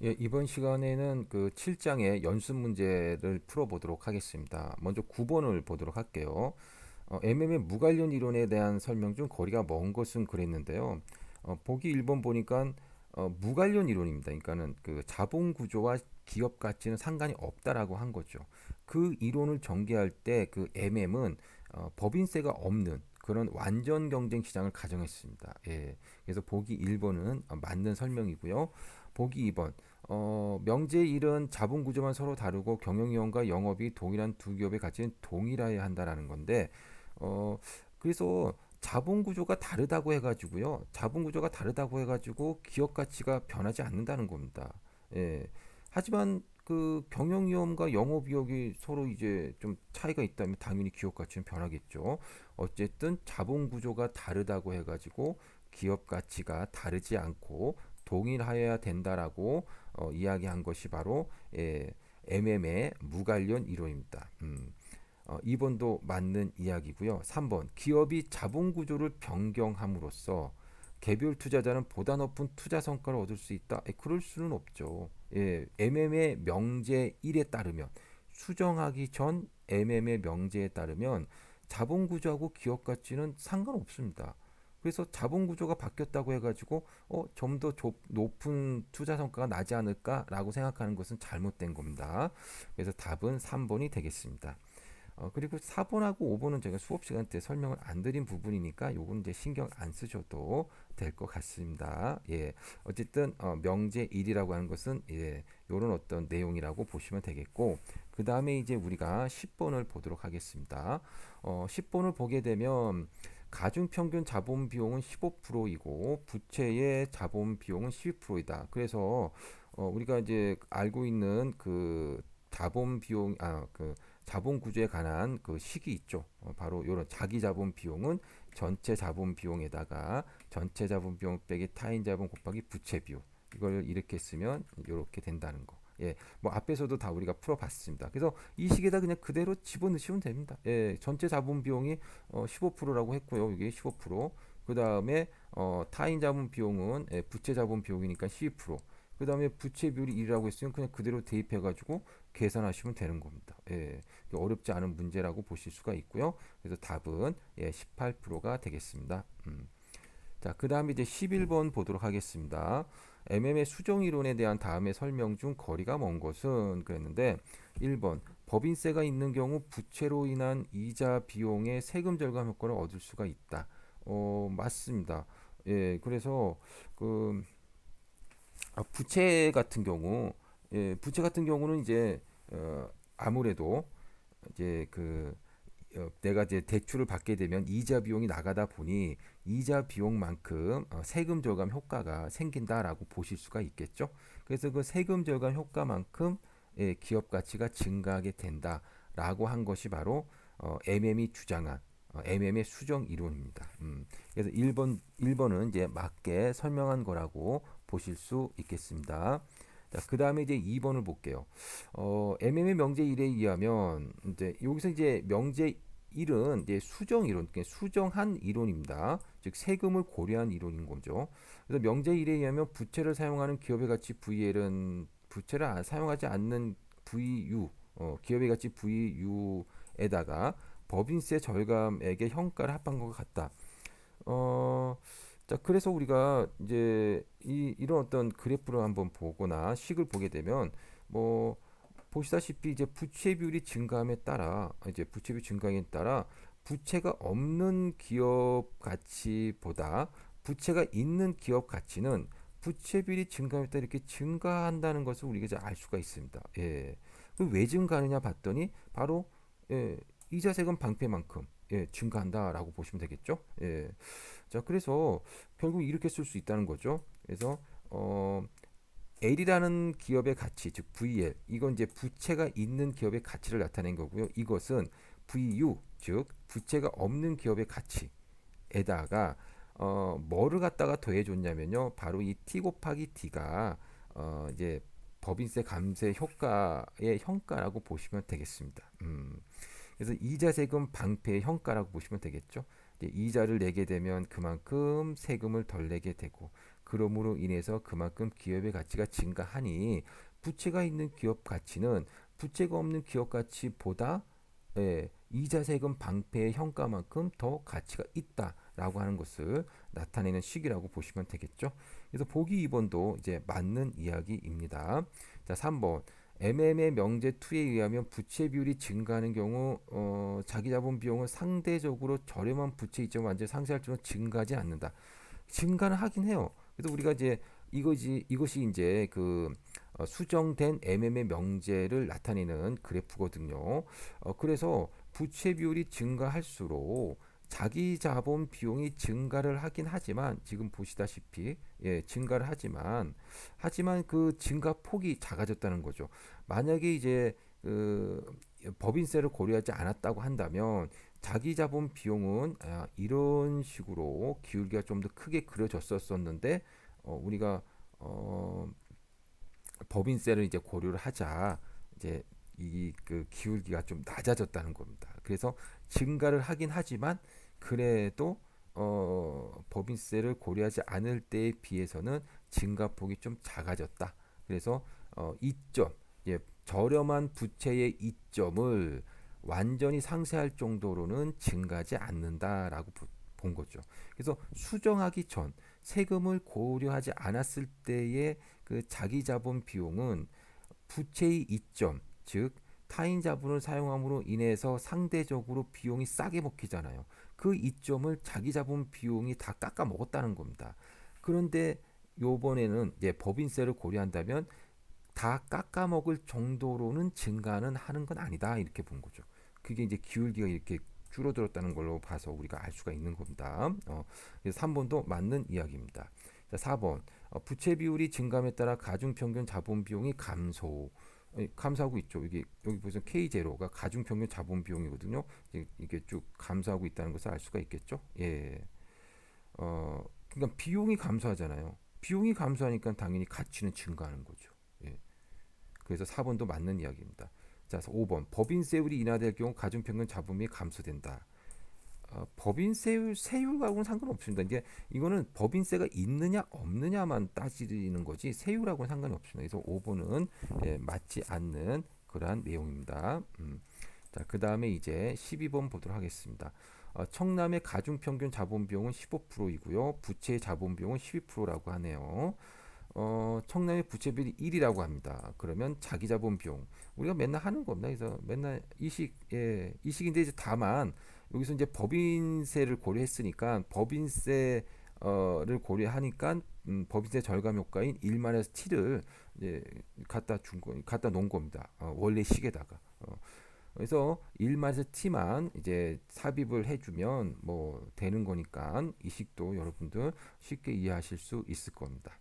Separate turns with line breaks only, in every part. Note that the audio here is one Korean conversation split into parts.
예, 이번 시간에는 그 7장의 연습 문제를 풀어보도록 하겠습니다. 먼저 9번을 보도록 할게요. MM의 무관련 이론에 대한 설명 중 거리가 먼 것은 그랬는데요. 보기 1번 보니까 무관련 이론입니다. 그러니까는 그 자본 구조와 기업 가치는 상관이 없다라고 한 거죠. 그 이론을 전개할 때 그 MM은 법인세가 없는 그런 완전 경쟁 시장을 가정했습니다. 예. 그래서 보기 1번은 맞는 설명이고요. 보기 2번 명제일은 자본 구조만 서로 다르고 경영이론과 영업이 동일한 두 기업의 가치는 동일해야 한다라는 건데 어, 그래서 자본 구조가 다르다고 해가지고요. 자본 구조가 다르다고 해가지고 기업 가치가 변하지 않는다는 겁니다. 예. 하지만 그 경영위험과 영업위험이 서로 이제 좀 차이가 있다면 당연히 기업 가치는 변하겠죠. 어쨌든 자본 구조가 다르다고 해가지고 기업 가치가 다르지 않고 동일하여야 된다라고 이야기한 것이 바로 MM의 무관련 이론입니다. 2번도 맞는 이야기고요. 3번 기업이 자본 구조를 변경함으로써 개별 투자자는 보다 높은 투자 성과를 얻을 수 있다. 그럴 수는 없죠. MM의 명제 1에 따르면 수정하기 전 MM의 명제에 따르면 자본 구조하고 기업 가치는 상관없습니다. 그래서 자본 구조가 바뀌었다고 해가지고 좀 더 높은 투자 성과가 나지 않을까라고 생각하는 것은 잘못된 겁니다. 그래서 답은 3번이 되겠습니다. 그리고 4번하고 5번은 제가 수업 시간 때 설명을 안 드린 부분이니까 요건 이제 신경 안 쓰셔도 될 것 같습니다. 예. 어쨌든 명제 1이라고 하는 것은 요런 어떤 내용이라고 보시면 되겠고 그 다음에 이제 우리가 10번을 보도록 하겠습니다. 10번을 보게 되면 가중평균 자본 비용은 15%이고 부채의 자본 비용은 12%이다. 그래서 우리가 이제 알고 있는 그 자본 비용 그 자본 구조에 관한 그 식이 있죠. 바로 이런 자기 자본 비용은 전체 자본 비용에다가 전체 자본 비용 빼기 타인 자본 곱하기 부채 비용 이걸 이렇게 쓰면 이렇게 된다는 거. 예, 뭐 앞에서도 다 우리가 풀어봤습니다. 그래서 이 식에다 그냥 그대로 집어넣으시면 됩니다. 예, 전체 자본 비용이 15%라고 했고요. 이게 15%. 그 다음에 타인 자본 비용은 부채 자본 비용이니까 12%. 그 다음에 부채 비율이 1이라고 했으면 그냥 그대로 대입해가지고 계산하시면 되는 겁니다. 예, 어렵지 않은 문제라고 보실 수가 있고요. 그래서 답은 18%가 되겠습니다. 자, 그 다음에 이제 11번 보도록 하겠습니다. MM의 수정 이론에 대한 다음의 설명 중 거리가 먼 것은 그랬는데 1번 법인세가 있는 경우 부채로 인한 이자 비용의 세금 절감 효과를 얻을 수가 있다. 맞습니다. 예, 그래서 그 부채 같은 경우 부채 같은 경우는 이제 아무래도 이제 그 내가 이제 대출을 받게 되면 이자 비용이 나가다 보니 이자 비용만큼 세금 절감 효과가 생긴다라고 보실 수가 있겠죠. 그래서 그 세금 절감 효과만큼 기업 가치가 증가하게 된다라고 한 것이 바로 MM이 주장한 MM의 수정 이론입니다. 그래서 1번은 이제 맞게 설명한 거라고 보실 수 있겠습니다. 자, 그 다음에 이제 2번을 볼게요. MM의 명제 1에 의하면 이제 여기서 이제 명제 1은 이제 수정 이론, 그러니까 수정한 이론입니다. 즉 세금을 고려한 이론인 거죠. 그래서 명제 1에 의하면 부채를 사용하는 기업의 가치 VL은 부채를 사용하지 않는 VU, 기업의 가치 VU에다가 법인세 절감액의 형가를 합한 것 같다. 어, 자, 그래서 우리가 이제 이런 어떤 그래프를 한번 보거나 식을 보게 되면 뭐 보시다시피 이제 부채 비율이 증가함에 따라 이제 부채 비율 증가에 따라 부채가 없는 기업 가치보다 부채가 있는 기업 가치는 부채 비율이 증가함에 따라 이렇게 증가한다는 것을 우리가 이제 알 수가 있습니다. 예. 왜 증가하느냐 봤더니 바로 이자 세금 방패만큼 증가한다라고 보시면 되겠죠. 예. 자, 그래서 결국 이렇게 쓸 수 있다는 거죠. 그래서 L이라는 기업의 가치, 즉 VL, 이건 이제 부채가 있는 기업의 가치를 나타낸 거고요. 이것은 VU, 즉 부채가 없는 기업의 가치에다가 뭐를 갖다가 더해줬냐면요, 바로 이 T 곱하기 D가 이제 법인세 감세 효과의 형가라고 보시면 되겠습니다. 그래서 이자 세금 방패의 형가라고 보시면 되겠죠. 이자를 내게 되면 그만큼 세금을 덜 내게 되고 그러므로 인해서 그만큼 기업의 가치가 증가하니 부채가 있는 기업 가치는 부채가 없는 기업 가치보다 이자 세금 방패의 현가만큼 더 가치가 있다라고 하는 것을 나타내는 식이라고 보시면 되겠죠. 그래서 보기 2번도 이제 맞는 이야기입니다. 자, 3번. MM의 명제 2에 의하면 부채 비율이 증가하는 경우 자기 자본 비용은 상대적으로 저렴한 부채 이점을 완전히 상쇄할 정도로 증가하지 않는다. 증가는 하긴 해요. 그래서 우리가 이제 이것이 이제 그 수정된 MM의 명제를 나타내는 그래프거든요. 그래서 부채 비율이 증가할수록 자기 자본 비용이 증가를 하긴 하지만 지금 보시다시피 증가를 하지만 그 증가 폭이 작아졌다는 거죠. 만약에 이제 그 법인세를 고려하지 않았다고 한다면 자기 자본 비용은 이런 식으로 기울기가 좀 더 크게 그려졌었는데 우리가 어, 법인세를 이제 고려를 하자 이제 이 그 기울기가 좀 낮아졌다는 겁니다. 그래서 증가를 하긴 하지만 그래도 법인세를 고려하지 않을 때에 비해서는 증가폭이 좀 작아졌다. 그래서 이점 저렴한 부채의 이점을 완전히 상쇄할 정도로는 증가하지 않는다라고 본 거죠. 그래서 수정하기 전 세금을 고려하지 않았을 때의 그 자기 자본 비용은 부채의 이점, 즉 타인 자본을 사용함으로 인해서 상대적으로 비용이 싸게 먹히잖아요. 그 이점을 자기 자본 비용이 다 깎아 먹었다는 겁니다. 그런데 요번에는 이제 법인세를 고려한다면 다 깎아 먹을 정도로는 증가는 하는 건 아니다 이렇게 본 거죠. 그게 이제 기울기가 이렇게 줄어들었다는 걸로 봐서 우리가 알 수가 있는 겁니다. 그래서 3번도 맞는 이야기입니다. 자, 4번 부채 비율이 증감에 따라 가중 평균 자본 비용이 감소하고 있죠. 여기 보시면 K0가 가중 평균 자본 비용이거든요. 이게 쭉 감소하고 있다는 것을 알 수가 있겠죠. 예. 그러니까 비용이 감소하잖아요. 비용이 감소하니까 당연히 가치는 증가하는 거죠. 예. 그래서 4번도 맞는 이야기입니다. 자, 5번 법인세율이 인하될 경우 가중평균 자본이 감소된다. 세율하고는 상관없습니다. 이거는 법인세가 있느냐 없느냐만 따지는 거지 세율하고는 상관이 없습니다. 그래서 5번은 맞지 않는 그러한 내용입니다. 자, 그 다음에 이제 12번 보도록 하겠습니다. 청남의 가중평균 자본 비용은 15%이고요. 부채의 자본 비용은 12%라고 하네요. 청남의 부채 비율이 1이라고 합니다. 그러면 자기 자본 비용 우리가 맨날 하는 겁니다. 그래서 맨날 이식인데 이제 다만 여기서 이제 법인세를 고려했으니까 법인세를 고려하니까 법인세 절감 효과인 1만에서 7을 이제 갖다 놓은 겁니다. 원래 식에다가. 그래서 1만에서 T만 이제 삽입을 해주면 뭐 되는 거니까 이 식도 여러분들 쉽게 이해하실 수 있을 겁니다.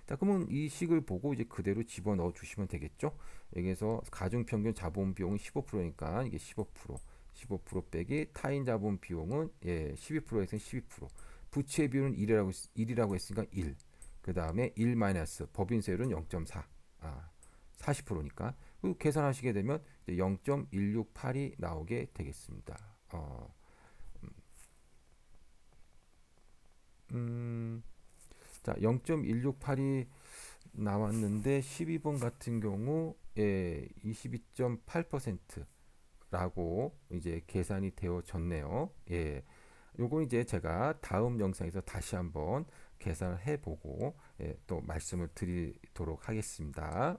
자, 그러면 이 식을 보고 이제 그대로 집어넣어 주시면 되겠죠. 여기서 가중평균 자본 비용이 15%니까 이게 15% 빼기 타인 자본 비용은 12%에서 12%. 부채 비율은 1이라고 했으니까 1. 그 다음에 1 마이너스 법인세율은 0.4. 40%니까. 그 계산하시게 되면 0.168이 나오게 되겠습니다. 자, 0.168이 나왔는데 12번 같은 경우 22.8%라고 이제 계산이 되어졌네요. 요거 이제 제가 다음 영상에서 다시 한번 계산을 해보고 또 말씀을 드리도록 하겠습니다.